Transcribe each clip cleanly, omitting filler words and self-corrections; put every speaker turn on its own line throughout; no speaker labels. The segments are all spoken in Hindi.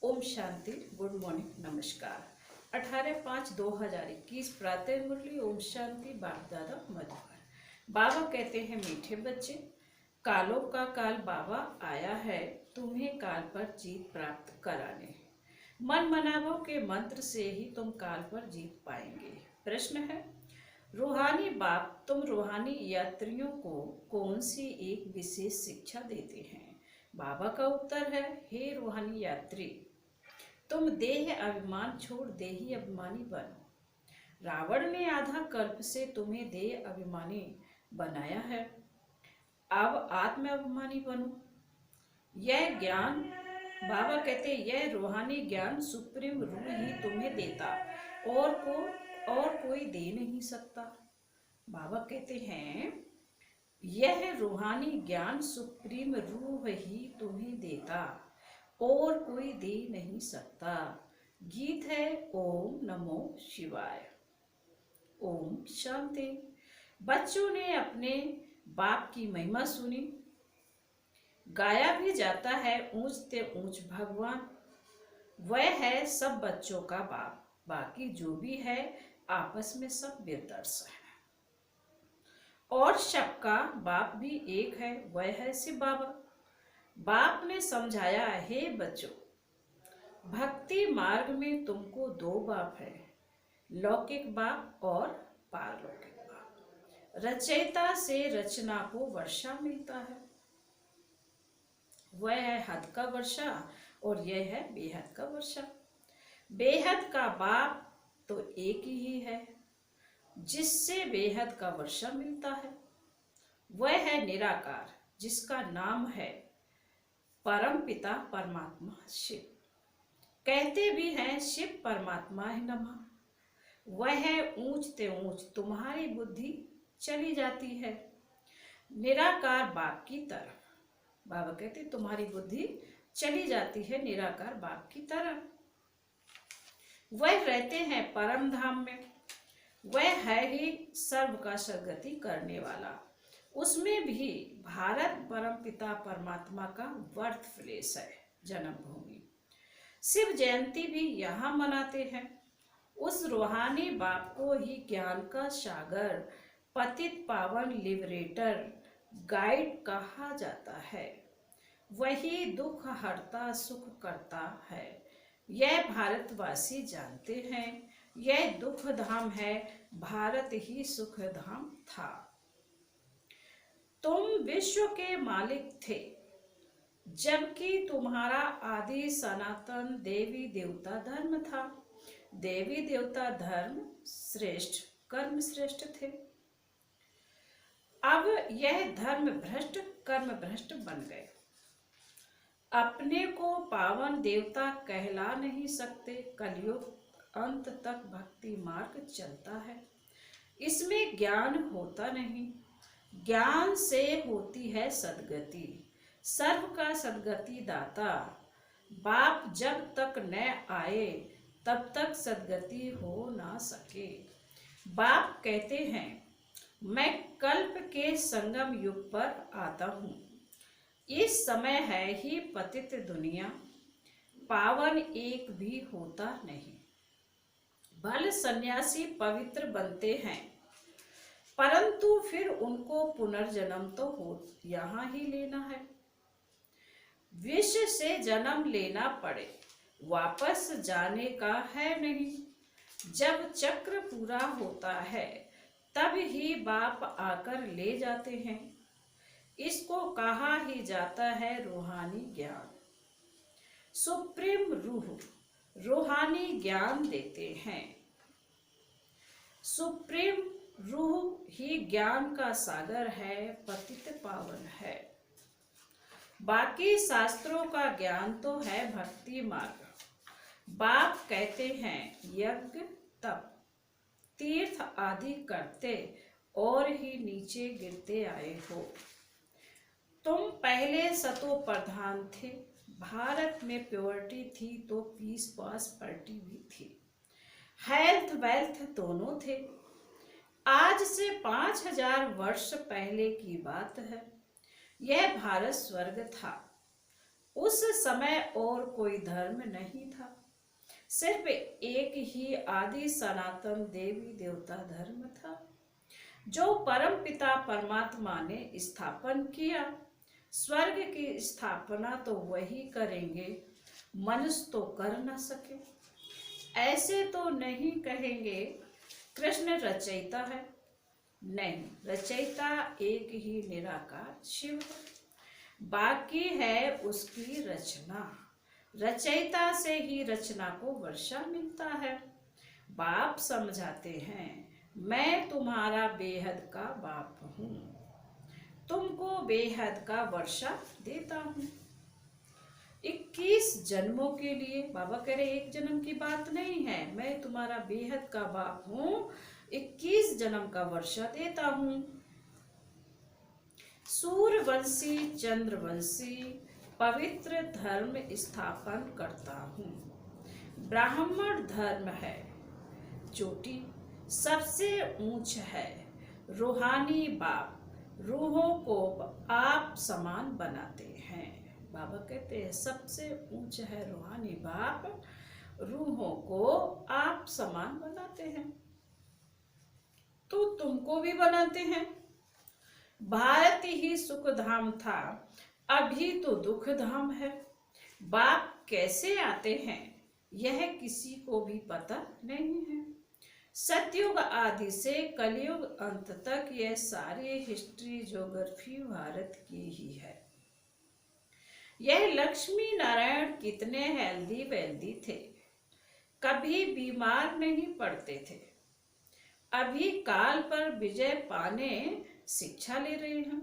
ओम शांति। गुड मॉर्निंग, नमस्कार। 18/5/2021 प्रातः मुरली। ओम शांति। बाप दादा मधुकर। बाबा कहते हैं, मीठे बच्चे, कालों का काल बाबा आया है तुम्हें काल पर जीत प्राप्त कराने। मन मनावों के मंत्र से ही तुम काल पर जीत पाएंगे। प्रश्न है, रूहानी बाप तुम रूहानी यात्रियों को कौन सी एक विशेष शिक्षा देते हैं? बाबा का उत्तर है, हे रूहानी यात्री, तुम देह अभिमान छोड़ देही अभिमानी बनो। रावण ने आधा कल्प से तुम्हें देह अभिमानी बनाया है, अब आत्म अभिमानी बनो। यह ज्ञान, बाबा कहते, यह रूहानी ज्ञान सुप्रीम रूह ही तुम्हें देता और कोई दे नहीं सकता। बाबा कहते हैं, यह रूहानी ज्ञान सुप्रीम रूह ही तुम्हें देता और कोई दे नहीं सकता। गीत है ओम नमो शिवाय। ओम शांति। बच्चों ने अपने बाप की महिमा सुनी। गाया भी जाता है ऊंच ते ऊंच भगवान, वह है सब बच्चों का बाप, बाकी जो भी है आपस में सब विदर्श है। और सबका बाप भी एक है, वह है शिव बाबा। बाप ने समझाया, हे बच्चों, भक्ति मार्ग में तुमको दो बाप है, लौकिक बाप और पारलौकिक बाप। रचयिता से रचना को वर्षा मिलता है, वह है हद का वर्षा और यह है बेहद का वर्षा। बेहद का बाप तो एक ही है जिससे बेहद का वर्षा मिलता है, वह है निराकार, जिसका नाम है परम पिता परमात्मा शिव। कहते भी हैं शिव परमात्मा है नमः। वह है ऊंच ते ऊंच तुम्हारी बुद्धि चली जाती है निराकार बाप की तरफ। बाबा कहते तुम्हारी बुद्धि चली जाती है निराकार बाप की तरफ। वह रहते हैं परम धाम में, वह है ही सर्व का सदगति करने वाला। उसमें भी भारत परम पिता परमात्मा का बर्थ प्लेस है, जन्मभूमि। शिव जयंती भी यहाँ मनाते हैं। उस रूहानी बाप को ही ज्ञान का सागर, पतित पावन लिबरेटर, गाइड कहा जाता है। वही दुख हरता सुख करता है, यह भारतवासी जानते हैं। यह दुख धाम है, भारत ही सुख धाम था। तुम विश्व के मालिक थे, जबकि तुम्हारा आदि सनातन देवी देवता धर्म था। देवी देवता धर्म श्रेष्ठ, कर्म श्रेष्ठ थे। अब यह धर्म भ्रष्ट कर्म भ्रष्ट बन गए। अपने को पावन देवता कहला नहीं सकते। कलयुग अंत तक भक्ति मार्ग चलता है, इसमें ज्ञान होता नहीं। ज्ञान से होती है सदगति, सर्व का सदगति दाता। बाप जब तक न आए तब तक सदगति हो ना सके। बाप कहते हैं, मैं कल्प के संगम युग पर आता हूँ। इस समय है ही पतित दुनिया, पावन एक भी होता नहीं। भले सन्यासी पवित्र बनते हैं, परंतु फिर उनको पुनर्जन्म तो हो यहाँ ही लेना है। विष से जन्म लेना पड़े, वापस जाने का है नहीं। जब चक्र पूरा होता है तब ही बाप आकर ले जाते हैं। इसको कहा ही जाता है रूहानी ज्ञान। सुप्रीम रूह रूहानी ज्ञान देते हैं। सुप्रीम रूह ही ज्ञान का सागर है, पतित पावन है। बाकी शास्त्रों का ज्ञान तो है भक्ति मार्ग। बाप कहते हैं, यज्ञ तप तीर्थ आदि करते और ही नीचे गिरते आए हो। तुम पहले सतो प्रधान थे, भारत में प्योरिटी थी तो पीस प्रॉस्पेरिटी भी थी, हेल्थ वेल्थ दोनों थे। आज से 5000 वर्ष पहले की बात है, यह भारत स्वर्ग था। उस समय और कोई धर्म नहीं था, सिर्फ एक ही आदि सनातन देवी देवता धर्म था, जो परम पिता परमात्मा ने स्थापन किया। स्वर्ग की स्थापना तो वही करेंगे, मनुष्य तो कर न सके। ऐसे तो नहीं कहेंगे कृष्ण रचयिता है, नहीं, रचयिता एक ही निराकार शिव है, बाकी है उसकी रचना। रचयिता से ही रचना को वर्षा मिलता है। बाप समझाते हैं, मैं तुम्हारा बेहद का बाप हूँ, तुमको बेहद का वर्षा देता हूँ। 21 जन्मों के लिए, बाबा कह रहे एक जन्म की बात नहीं है, मैं तुम्हारा बेहद का बाप हूँ, 21 जन्म का वर्षा देता हूँ। सूर्यवंशी चंद्रवंशी पवित्र धर्म स्थापन करता हूँ। ब्राह्मण धर्म है चोटी, सबसे ऊंच है। रूहानी बाप रूहों को आप समान बनाते हैं। बाबा कहते हैं सबसे ऊंच है रूहानी बाप, रूहों को आप समान बनाते हैं, तो तुमको भी बनाते हैं। भारत ही सुख धाम था, अभी तो दुख धाम है। बाप कैसे आते हैं यह किसी को भी पता नहीं है। सतयुग आदि से कलयुग अंत तक यह सारी हिस्ट्री ज्योग्राफी भारत की ही है। यह लक्ष्मी नारायण कितने हेल्दी वेल्दी थे, कभी बीमार नहीं पड़ते थे, अभी काल पर विजय पाने शिक्षा ले रहे हैं।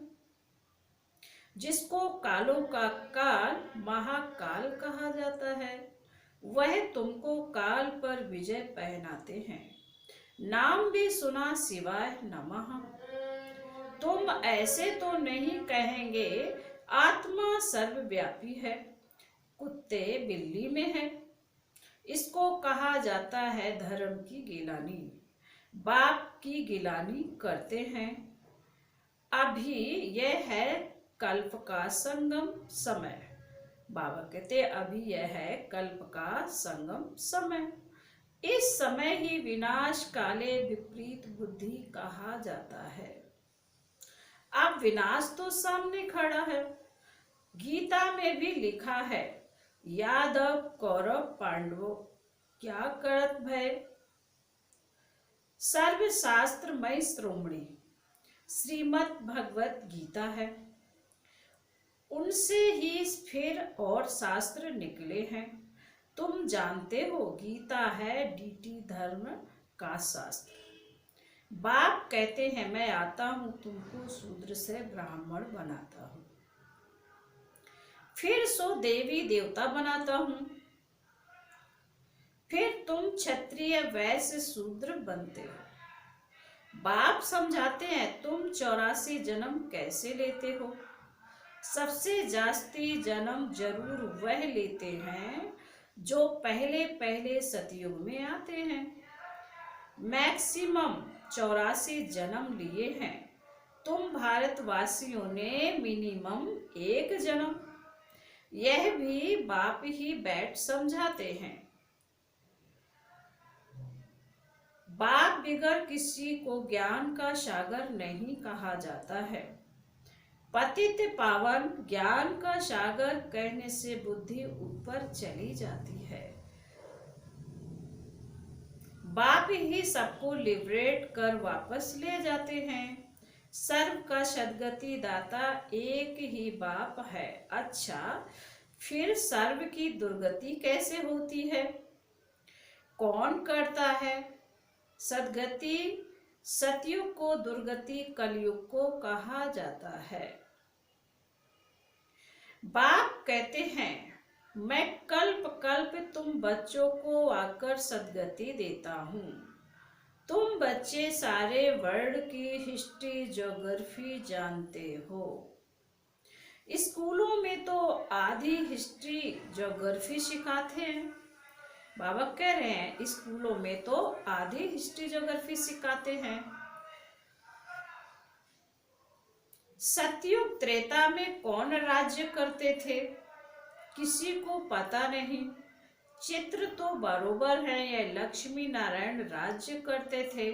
जिसको कालों का काल महाकाल कहा जाता है, वह तुमको काल पर विजय पहनाते हैं। नाम भी सुना शिवाय नमः। तुम ऐसे तो नहीं कहेंगे आत्मा सर्वव्यापी है, कुत्ते बिल्ली में है। इसको कहा जाता है धर्म की गिलानी, बाप की गिलानी करते हैं। अभी यह है कल्प का संगम समय। बाबा कहते अभी यह है कल्प का संगम समय। इस समय ही विनाश काले विपरीत बुद्धि कहा जाता है। अब विनाश तो सामने खड़ा है। गीता में भी लिखा है, यादव कौरव पांडवों क्या करत भय। सर्वशास्त्रमय श्रोमणी श्रीमद् भगवत गीता है, उनसे ही फिर और शास्त्र निकले हैं। तुम जानते हो गीता है डीटी धर्म का शास्त्र। बाप कहते हैं मैं आता हूं तुमको शूद्र से ब्राह्मण बनाता हूं, फिर सो देवी देवता बनाता हूं, फिर तुम क्षत्रिय वैश्य शूद्र बनते हो। बाप समझाते हैं तुम 84 जन्म कैसे लेते हो। सबसे जास्ती जन्म जरूर वह लेते हैं जो पहले पहले सतयुग में आते हैं। मैक्सिमम 84 जन्म लिए हैं। तुम भारतवासियों ने मिनिमम 1 जन्म। यह भी बाप ही बैठ समझाते हैं। बाप बिगर किसी को ज्ञान का सागर नहीं कहा जाता है। पतित पावन ज्ञान का सागर कहने से बुद्धि ऊपर चली जाती है। बाप ही सबको लिबरेट कर वापस ले जाते हैं। सर्व का सद्गति दाता एक ही बाप है। अच्छा, फिर सर्व की दुर्गति कैसे होती है, कौन करता है सद्गति? सतयुग को दुर्गति कलयुग को कहा जाता है। बाप कहते हैं मैं कल्प कल्प तुम बच्चों को आकर सद्गति देता हूँ। तुम बच्चे सारे वर्ल्ड की हिस्ट्री ज्योग्राफी जानते हो। स्कूलों में तो आधी हिस्ट्री ज्योग्राफी सिखाते हैं। बाबा कह रहे हैं स्कूलों में तो आधी हिस्ट्री ज्योग्राफी सिखाते हैं। सतयुग त्रेता में कौन राज्य करते थे? किसी को पता नहीं। चित्र तो बरोबर है, यह लक्ष्मी नारायण राज्य करते थे।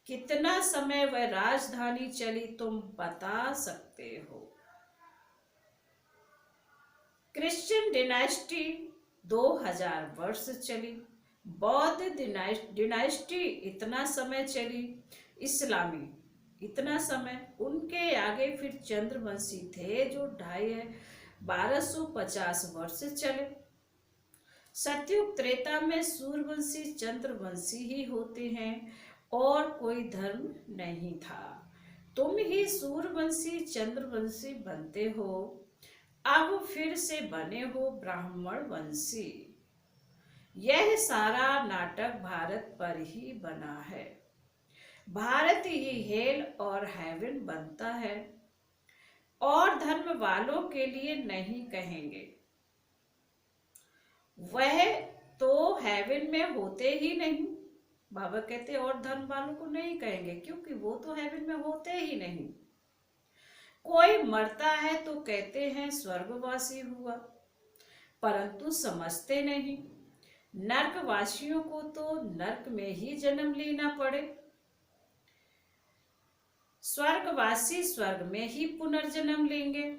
कितना समय वह राजधानी चली तुम बता सकते हो? क्रिश्चियन डिनाइस्टी 2000 वर्ष चली। बौद्ध डिनाइस्टी इतना समय चली। इस्लामी इतना समय। उनके आगे फिर चंद्रवंशी थे जो 1250 वर्ष चले। सतयुग त्रेता में सूर्यवंशी चंद्रवंशी ही होते हैं और कोई धर्म नहीं था। तुम ही सूर्यवंशी चंद्रवंशी बनते हो, अब फिर से बने हो ब्राह्मण वंशी। यह सारा नाटक भारत पर ही बना है। भारत ही हेल और हेवन बनता है, और धर्म वालों के लिए नहीं कहेंगे। वह तो हेवन में होते ही नहीं। बाबा कहते और धर्म वालों को नहीं कहेंगे, क्योंकि वो तो हेवन में होते ही नहीं। कोई मरता है तो कहते हैं स्वर्गवासी हुआ, परंतु समझते नहीं नर्कवासियों को तो नर्क में ही जन्म लेना पड़े। स्वर्गवासी स्वर्ग में ही पुनर्जन्म लेंगे।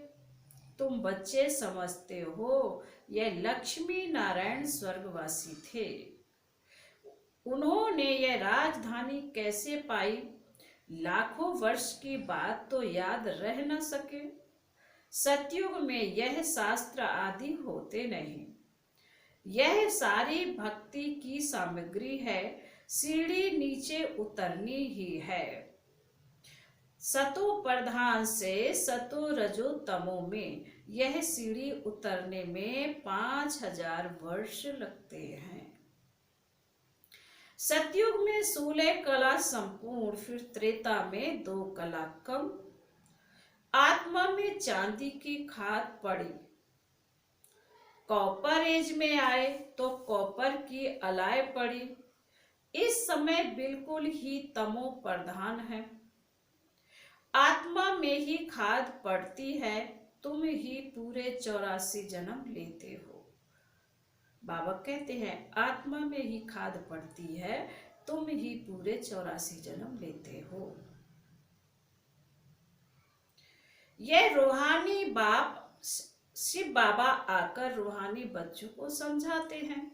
तुम बच्चे समझते हो यह लक्ष्मी नारायण स्वर्गवासी थे। उन्होंने यह राजधानी कैसे पाई? लाखों वर्ष की बात तो याद रह न सके। सतयुग में यह शास्त्र आदि होते नहीं। यह सारी भक्ति की सामग्री है, सीढ़ी नीचे उतरनी ही है। सतो प्रधान से सतो रजो तमो में यह सीढ़ी उतरने में 5000 वर्ष लगते हैं। सतयुग में 16 कला संपूर्ण, फिर त्रेता में 2 कला कम। आत्मा में चांदी की खाद पड़ी। कॉपर एज में आए तो कॉपर की अलाय पड़ी। इस समय बिल्कुल ही तमो प्रधान है। आत्मा में ही खाद पड़ती है, तुम ही पूरे 84 जन्म लेते हो। बाबा कहते हैं आत्मा में ही खाद पड़ती है, तुम ही पूरे 84 जन्म लेते हो। यह रूहानी बाप शिव बाबा आकर रूहानी बच्चों को समझाते हैं,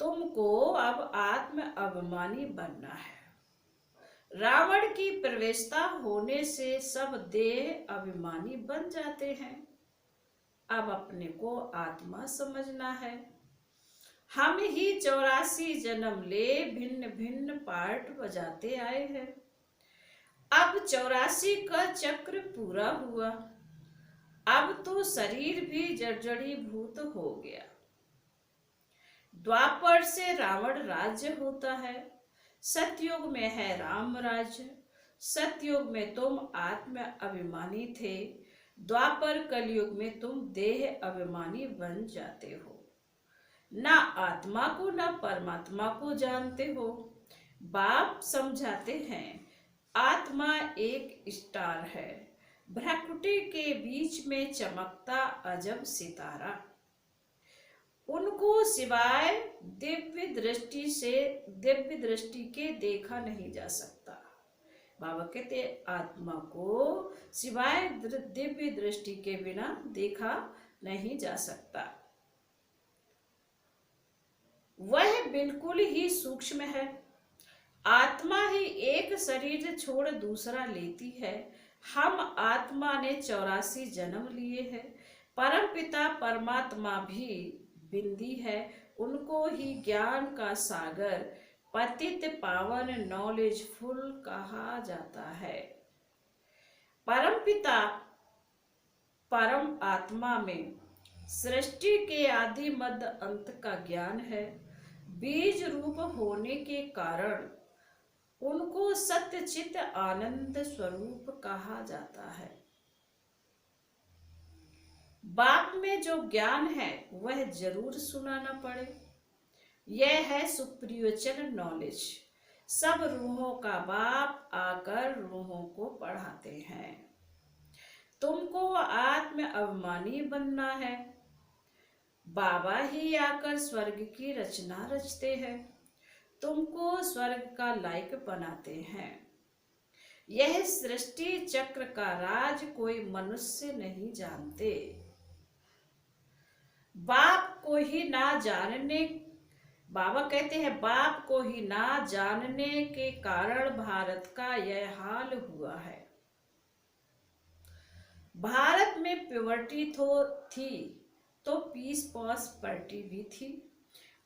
तुमको अब आत्म अभिमानी बनना है। रावण की प्रवेशता होने से सब देह अभिमानी बन जाते हैं। अब अपने को आत्मा समझना है। हम ही 84 जन्म ले भिन्न भिन्न पार्ट बजाते आए हैं। अब 84 का चक्र पूरा हुआ। अब तो शरीर भी जर्जरीभूत हो गया। द्वापर से रावण राज्य होता है, सतयुग में है राम राज्य। सतयुग में तुम आत्म अभिमानी थे, द्वापर कलयुग में तुम देह अभिमानी बन जाते हो। ना आत्मा को ना परमात्मा को जानते हो। बाप समझाते हैं आत्मा एक स्टार है, भ्रकुटी के बीच में चमकता अजब सितारा। उनको सिवाय दिव्य दृष्टि के देखा नहीं जा सकता। बाबा कहते आत्मा को सिवाय दिव्य दृष्टि के बिना देखा नहीं जा सकता। वह बिल्कुल ही सूक्ष्म है। आत्मा ही एक शरीर छोड़ दूसरा लेती है। हम आत्मा ने 84 जन्म लिए हैं। परमपिता परमात्मा भी बिंदी है, उनको ही ज्ञान का सागर पतित पावन नॉलेजफुल कहा जाता है। परमपिता परम आत्मा में सृष्टि के आदि मध्य अंत का ज्ञान है। बीज रूप होने के कारण उनको सत्य चित्त आनंद स्वरूप कहा जाता है। बाप में जो ज्ञान है वह जरूर सुनाना पड़े। यह है सुप्रियोचर नॉलेज। सब रूहों का बाप आकर रूहों को पढ़ाते हैं। तुमको आत्म अभिमानी बनना है। बाबा ही आकर स्वर्ग की रचना रचते हैं, तुमको स्वर्ग का लायक बनाते हैं। यह सृष्टि चक्र का राज कोई मनुष्य नहीं जानते। बाप को ही ना जानने बाबा कहते हैं बाप को ही ना जानने के कारण भारत का यह हाल हुआ है। भारत में प्योवर्टी थी तो पीस पॉस पार्टी भी थी।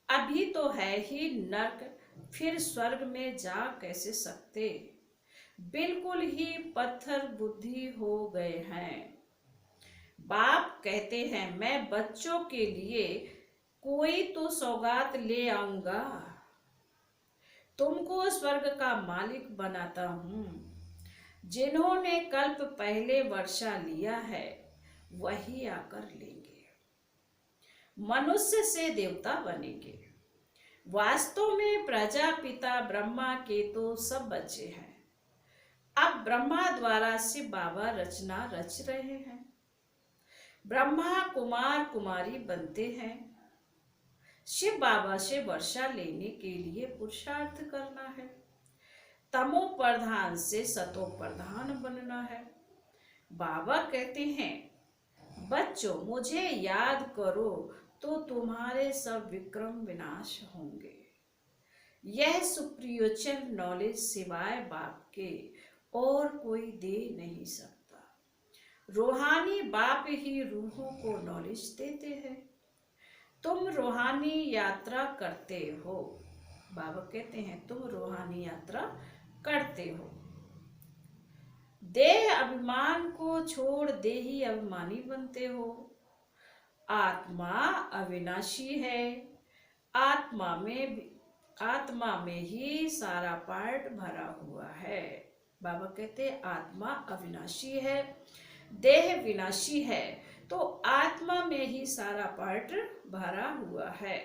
अभी तो है ही नर्क, फिर स्वर्ग में जा कैसे सकते। बिल्कुल ही पत्थर बुद्धि हो गए हैं। बाप कहते हैं मैं बच्चों के लिए कोई तो सौगात ले आऊंगा, तुमको स्वर्ग का मालिक बनाता हूं। जिन्होंने कल्प पहले वर्षा लिया है वही आकर लेंगे, मनुष्य से देवता बनेंगे। वास्तव में प्रजापिता ब्रह्मा के तो सब बच्चे हैं। अब ब्रह्मा द्वारा शिव बाबा रचना रच रहे हैं। ब्रह्मा कुमार कुमारी बनते हैं। शिव बाबा से वर्षा लेने के लिए पुरुषार्थ करना है। तमो प्रधान से सतो प्रधान बनना है। बाबा कहते हैं बच्चों मुझे याद करो तो तुम्हारे सब विक्रम विनाश होंगे। यह सुप्रियोचन नॉलेज सिवाय बाप के और कोई दे नहीं सकता। रूहानी बाप ही रूहों को नॉलेज देते हैं। तुम रूहानी यात्रा करते हो। बाबा कहते हैं तुम रूहानी यात्रा करते हो। देह अभिमान को छोड़ देही अभिमानी बनते हो। आत्मा अविनाशी है। आत्मा में ही सारा पार्ट भरा हुआ है। बाबा कहते आत्मा अविनाशी है, देह विनाशी है, तो आत्मा में ही सारा पार्ट भरा हुआ है।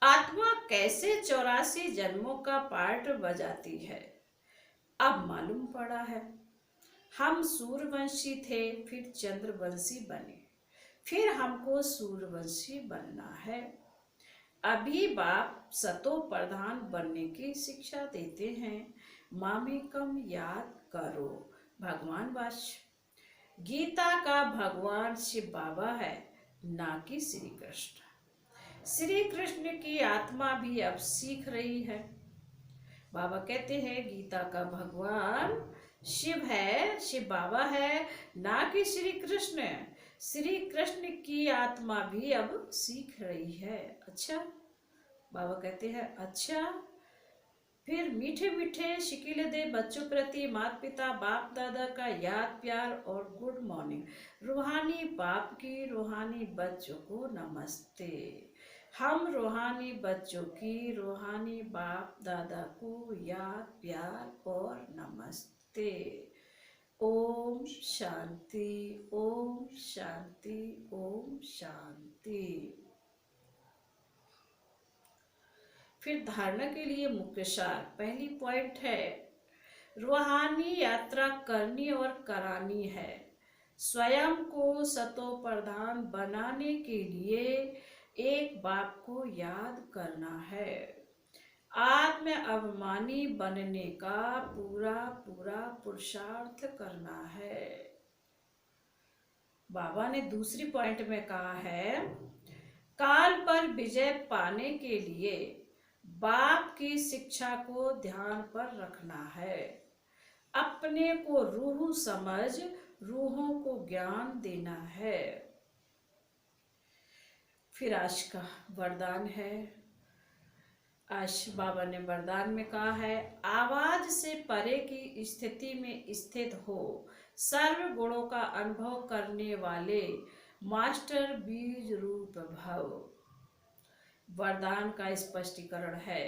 आत्मा कैसे 84 जन्मों का पार्ट बजाती है अब मालूम पड़ा है। हम सूर्यवंशी थे, फिर चंद्रवंशी बने, फिर हमको सूर्यवंशी बनना है। अभी बाप सतो प्रधान बनने की शिक्षा देते हैं। मामेकम याद करो भगवान वाच्य। गीता का भगवान शिव बाबा है, ना कि श्री कृष्ण। श्री कृष्ण की आत्मा भी अब सीख रही है। बाबा कहते हैं गीता का भगवान शिव है, शिव बाबा है, ना कि श्री कृष्ण। श्री कृष्ण की आत्मा भी अब सीख रही है। अच्छा, बाबा कहते हैं अच्छा। फिर मीठे मीठे शिकीले दे बच्चों प्रति माता पिता बाप दादा का याद प्यार और गुड मॉर्निंग। रूहानी बाप की रूहानी बच्चों को नमस्ते। हम रूहानी बच्चों की रूहानी बाप दादा को याद प्यार और नमस्ते। ओम शांति, ओम शांति, ओम शांति। फिर धारणा के लिए मुख्य सार। पहली पॉइंट है रूहानी यात्रा करनी और करानी है। स्वयं को सतो प्रधान बनाने के लिए एक बाप को याद करना है। आत्म अभिमानी बनने का पूरा पूरा पुरुषार्थ करना है। बाबा ने दूसरी पॉइंट में कहा है काल पर विजय पाने के लिए बाप की शिक्षा को ध्यान पर रखना है। अपने को रूह समझ रूहों को ज्ञान देना है। फिर आज का वरदान है। आज बाबा ने वरदान में कहा है आवाज से परे की स्थिति में स्थित हो सर्व गुणों का अनुभव करने वाले मास्टर बीज रूप भव। वरदान का स्पष्टीकरण है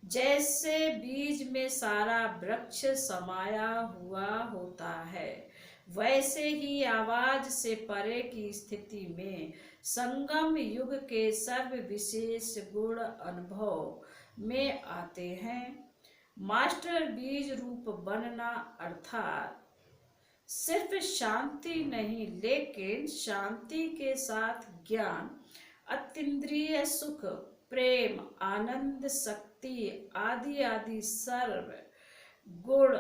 जैसे बीज में सारा वृक्ष समाया हुआ होता है वैसे ही आवाज से परे की स्थिति में संगम युग के सर्व विशेष गुण अनुभव में आते हैं। मास्टर बीज रूप बनना अर्थात सिर्फ शांति नहीं, लेकिन शांति के साथ ज्ञान, अतीन्द्रिय सुख, प्रेम, आनंद, शक्ति आदि आदि गुण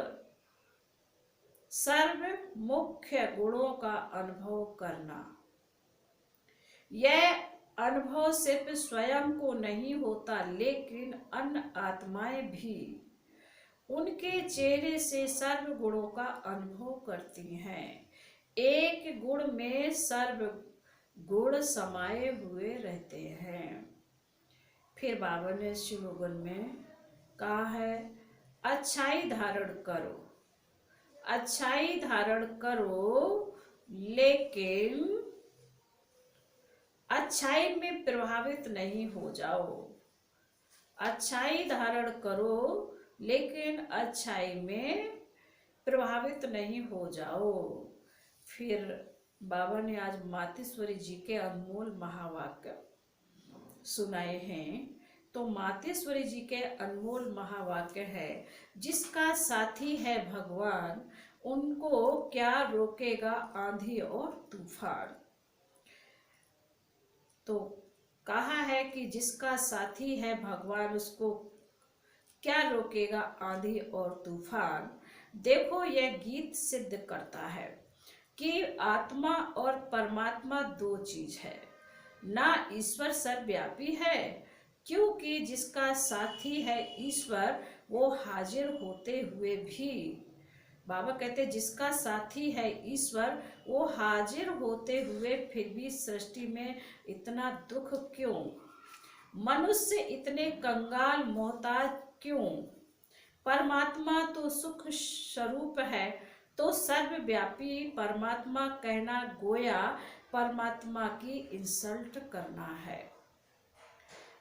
सर्व मुख्य गुणों का अनुभव करना। यह अनुभव सिर्फ स्वयं को नहीं होता, लेकिन अन्य आत्माएं भी उनके चेहरे से सर्व गुणों का अनुभव करती हैं। एक गुण में सर्व गुण समाये हुए रहते हैं। फिर बाबा ने स्लोगन में कहा है, अच्छाई धारण करो, अच्छाई धारण करो, लेकिन अच्छाई में प्रभावित नहीं हो जाओ। अच्छाई धारण करो, लेकिन अच्छाई में प्रभावित नहीं हो जाओ। फिर बाबा ने आज मातेश्वरी जी के अनमोल महावाक्य सुनाए हैं। तो मातेश्वरी जी के अनमोल महावाक्य है, जिसका साथी है भगवान, उनको क्या रोकेगा आंधी और तूफान। तो कहा है कि जिसका साथी है भगवान, उसको क्या रोकेगा आंधी और तूफान। देखो, यह गीत सिद्ध करता है कि आत्मा और परमात्मा दो चीज है ना। ईश्वर सर्वव्यापी है, क्योंकि जिसका साथी है ईश्वर, वो हाजिर होते हुए भी, बाबा कहते जिसका साथी है ईश्वर, वो हाजिर होते हुए फिर भी सृष्टि में इतना दुख क्यों? मनुष्य इतने कंगाल मोहताज क्यों? परमात्मा तो सुख स्वरूप है, तो सर्वव्यापी परमात्मा कहना गोया परमात्मा की इंसल्ट करना है।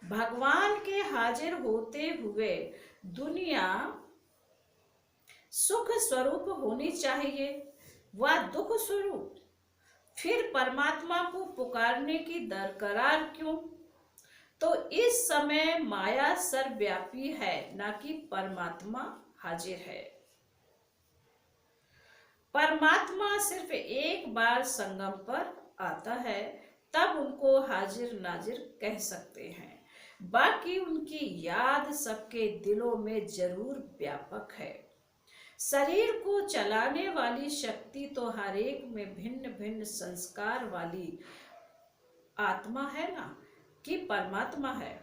भगवान के हाजिर होते हुए दुनिया सुख स्वरूप होनी चाहिए, वह दुख स्वरूप। फिर परमात्मा को पुकारने की दरकार क्यों? तो इस समय माया सर्वव्यापी है, ना कि परमात्मा हाजिर है। परमात्मा सिर्फ एक बार संगम पर आता है, तब उनको हाजिर नाजिर कह सकते हैं। बाकी उनकी याद सबके दिलों में जरूर व्यापक है। शरीर को चलाने वाली शक्ति तो हर एक में भिन्न भिन्न संस्कार वाली आत्मा है ना, कि परमात्मा है।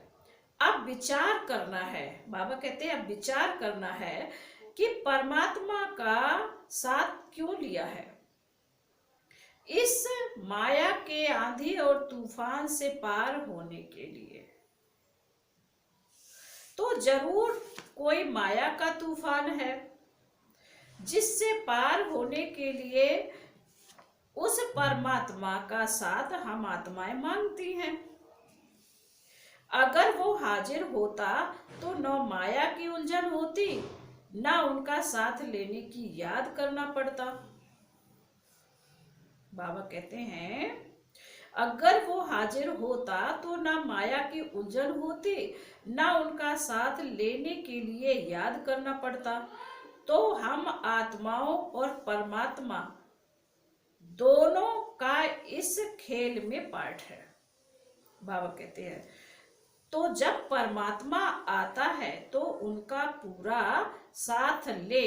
अब विचार करना है, बाबा कहते हैं अब विचार करना है कि परमात्मा का साथ क्यों लिया है। इस माया के आंधी और तूफान से पार होने के लिए तो जरूर कोई माया का तूफान है, जिससे पार होने के लिए उस परमात्मा का साथ हम आत्माएं मांगती हैं। अगर वो हाजिर होता तो न माया की उलझन होती, ना उनका साथ लेने की याद करना पड़ता। बाबा कहते हैं अगर वो हाजिर होता तो ना माया की उलझन होती, ना उनका साथ लेने के लिए याद करना पड़ता। तो हम आत्माओं और परमात्मा दोनों का इस खेल में पार्ट है। बाबा कहते हैं तो जब परमात्मा आता है तो उनका पूरा साथ ले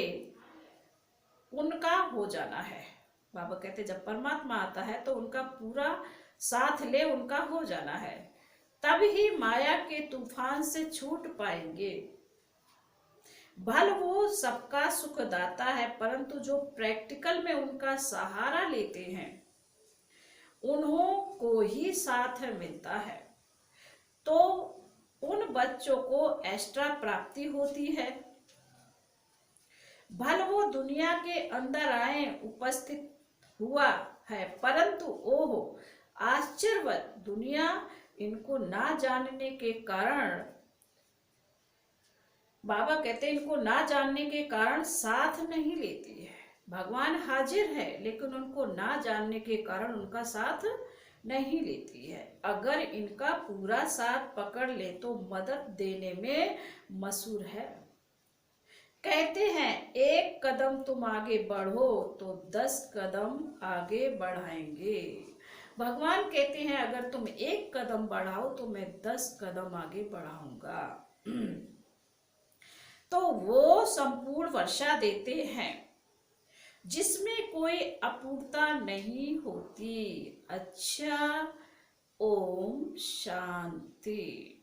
उनका हो जाना है। बाबा कहते जब परमात्मा आता है तो उनका पूरा साथ ले उनका हो जाना है, तब ही माया के तूफान से छूट पाएंगे। भल वो सबका सुखदाता है, परंतु जो प्रैक्टिकल में उनका सहारा लेते हैं उन्हों को ही साथ मिलता है। तो उन बच्चों को एक्स्ट्रा प्राप्ति होती है। भल वो दुनिया के अंदर आए उपस्थित हुआ है, परंतु ओह आश्चर्यवत दुनिया इनको ना जानने के कारण, बाबा कहते हैं इनको ना जानने के कारण साथ नहीं लेती है। भगवान हाजिर है, लेकिन उनको ना जानने के कारण उनका साथ नहीं लेती है। अगर इनका पूरा साथ पकड़ ले तो मदद देने में मशहूर है। कहते हैं एक कदम तुम आगे बढ़ो तो 10 कदम आगे बढ़ाएंगे। भगवान कहते हैं अगर तुम एक कदम बढ़ाओ तो मैं 10 कदम आगे बढ़ाऊंगा। तो वो संपूर्ण वर्षा देते हैं जिसमें कोई अपूर्णता नहीं होती। अच्छा, ओम शांति।